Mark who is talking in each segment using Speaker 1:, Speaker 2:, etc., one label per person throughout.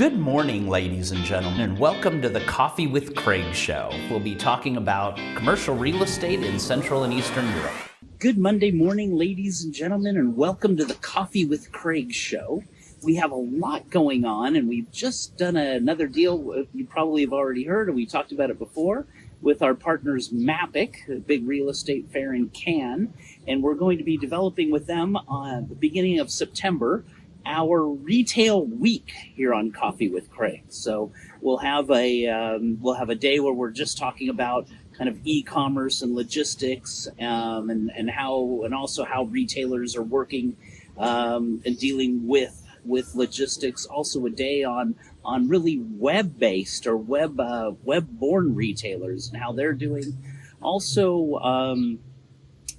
Speaker 1: Good morning, ladies and gentlemen, and welcome to the Coffee with Craig show. We'll be talking about commercial real estate in Central and Eastern Europe. Good Monday morning, ladies and gentlemen, and welcome to the Coffee with Craig show. We have a lot going on, and we've just done another deal you probably have already heard, and we talked about it before, with our partners MAPIC, a big real estate fair in Cannes, and we're going to be developing with them on the beginning of September our retail week here on Coffee with Craig. So we'll have a day where we're just talking about kind of e-commerce and logistics, and also how retailers are working and dealing with logistics. Also a day on really web-based or web-born retailers and how they're doing. Also,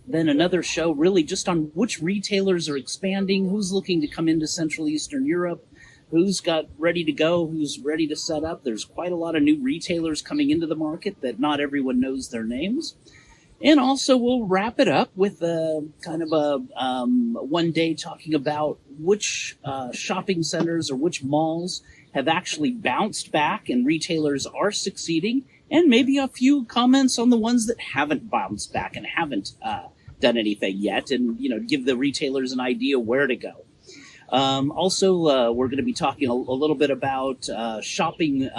Speaker 1: then another show really just on which retailers are expanding, who's looking to come into Central Eastern Europe, who's got ready to go, who's ready to set up. There's quite a lot of new retailers coming into the market that not everyone knows their names. And also we'll wrap it up with one day talking about which shopping centers or which malls have actually bounced back and retailers are succeeding, and maybe a few comments on the ones that haven't bounced back and haven't done anything yet, and give the retailers an idea where to go. Also, we're going to be talking a little bit about shopping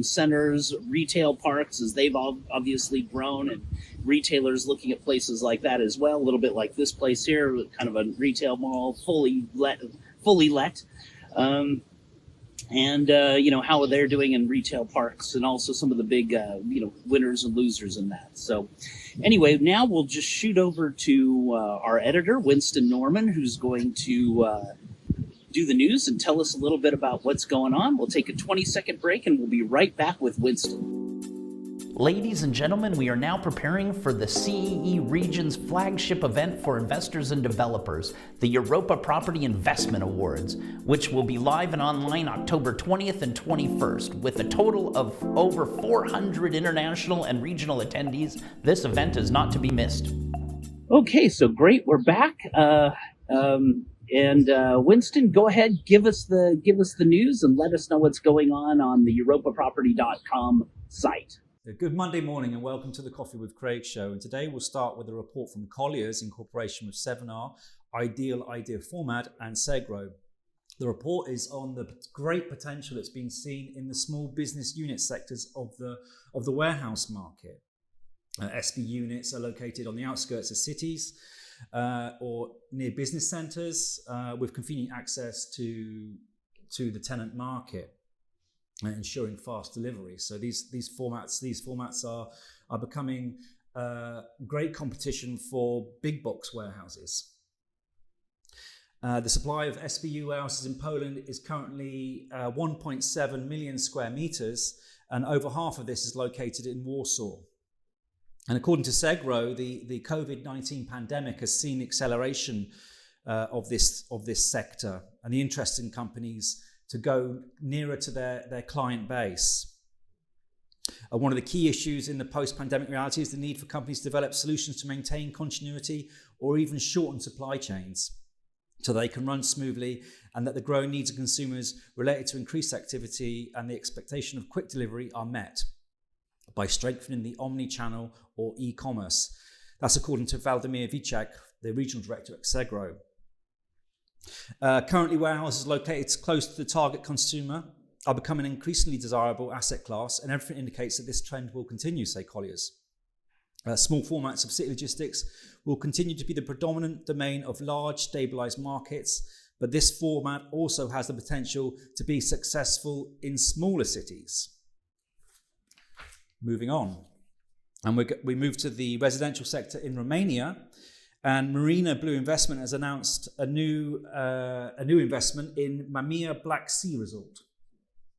Speaker 1: centers, retail parks, as they've obviously grown, and retailers looking at places like that as well. A little bit like this place here, kind of a retail mall, fully let. And how they're doing in retail parks, and also some of the big winners and losers in that. So anyway, now we'll just shoot over to our editor, Winston Norman, who's going to do the news and tell us a little bit about what's going on. We'll take a 20-second break and we'll be right back with Winston. Ladies and gentlemen, we are now preparing for the CEE region's flagship event for investors and developers, the Europa Property Investment Awards, which will be live and online October 20th and 21st. With a total of over 400 international and regional attendees, this event is not to be missed. Okay, so great, we're back. Winston, go ahead, give us the news and let us know what's going on the EuropaProperty.com site.
Speaker 2: Good Monday morning and welcome to the Coffee with Craig show. And today we'll start with a report from Colliers in cooperation with 7R, Ideal Idea Format and Segro. The report is on the great potential that's being seen in the small business unit sectors of the warehouse market. SB units are located on the outskirts of cities or near business centres with convenient access to the tenant market, ensuring fast delivery. So these formats are becoming great competition for big box warehouses. The supply of SBU warehouses in Poland is currently 1.7 million square meters, and over half of this is located in Warsaw. And according to Segro, the COVID-19 pandemic has seen acceleration of this sector and the interest in companies to go nearer to their client base. One of the key issues in the post-pandemic reality is the need for companies to develop solutions to maintain continuity or even shorten supply chains so they can run smoothly, and that the growing needs of consumers related to increased activity and the expectation of quick delivery are met by strengthening the omni-channel or e-commerce. That's according to Waldemir Wiczak, the regional director at Segro. Currently, warehouses located close to the target consumer are becoming an increasingly desirable asset class, and everything indicates that this trend will continue, say Colliers. Small formats of city logistics will continue to be the predominant domain of large, stabilised markets, but this format also has the potential to be successful in smaller cities. Moving on, and we move to the residential sector in Romania. And Marina Blue Investment has announced a new investment in Mamiya Black Sea Resort.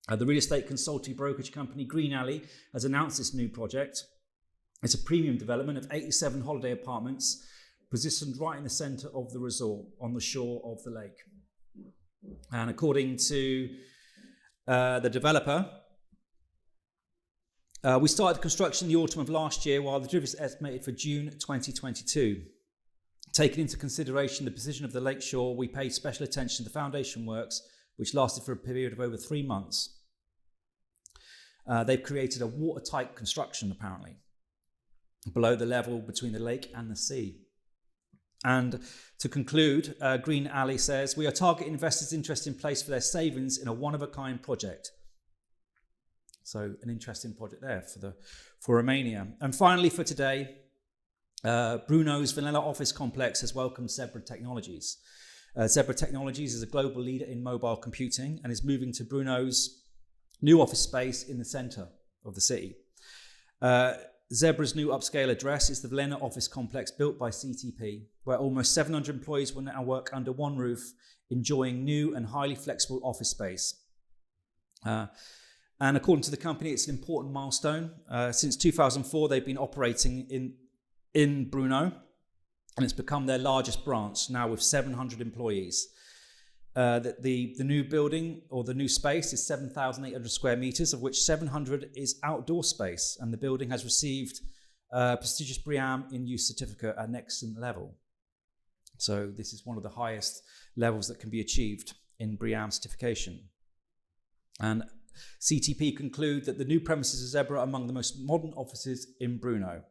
Speaker 2: The real estate consulting brokerage company Green Alley has announced this new project. It's a premium development of 87 holiday apartments positioned right in the centre of the resort on the shore of the lake. And according to the developer, we started construction in the autumn of last year, while the delivery is estimated for June 2022. Taking into consideration the position of the lakeshore, we paid special attention to the foundation works, which lasted for a period of over 3 months. They've created a watertight construction, apparently, below the level between the lake and the sea. And to conclude, Green Alley says, we are targeting investors' interest in place for their savings in a one-of-a-kind project. So an interesting project there for Romania. And finally for today, Brno's Vanilla Office Complex has welcomed Zebra Technologies. Zebra Technologies is a global leader in mobile computing and is moving to Brno's new office space in the centre of the city. Zebra's new upscale address is the Vanilla Office Complex built by CTP, where almost 700 employees will now work under one roof, enjoying new and highly flexible office space. And according to the company, it's an important milestone. Since 2004, they've been operating in Brno, and it's become their largest branch, now with 700 employees. The new building, or the new space, is 7,800 square meters, of which 700 is outdoor space, and the building has received a prestigious BREEAM in use certificate at an excellent level. So this is one of the highest levels that can be achieved in BREEAM certification. And CTP conclude that the new premises of Zebra are among the most modern offices in Brno.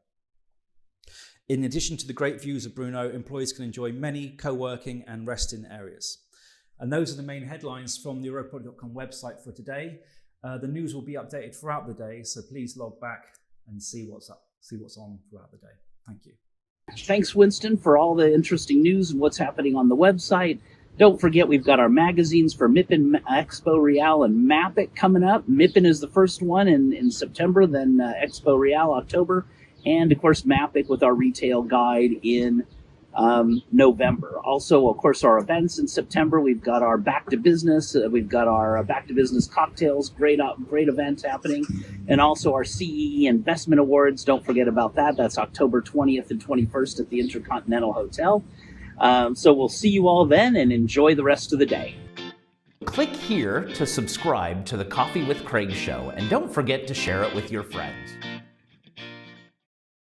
Speaker 2: In addition to the great views of Brno, employees can enjoy many co-working and resting areas. And those are the main headlines from the EuropaProperty.com website for today. The news will be updated throughout the day, so please log back and see what's on throughout the day. Thank you.
Speaker 1: Thanks, Winston, for all the interesting news and what's happening on the website. Don't forget, we've got our magazines for MIPIM, Expo Real, and MAPIC coming up. MIPIM is the first one in September, then Expo Real, October, and, of course, MAPIC with our retail guide in November. Also, of course, our events in September. We've got our Back to Business. We've got our Back to Business cocktails. Great events happening. And also our CEE Investment Awards. Don't forget about that. That's October 20th and 21st at the InterContinental Hotel. So we'll see you all then, and enjoy the rest of the day.
Speaker 3: Click here to subscribe to the Coffee with Craig show, and don't forget to share it with your friends.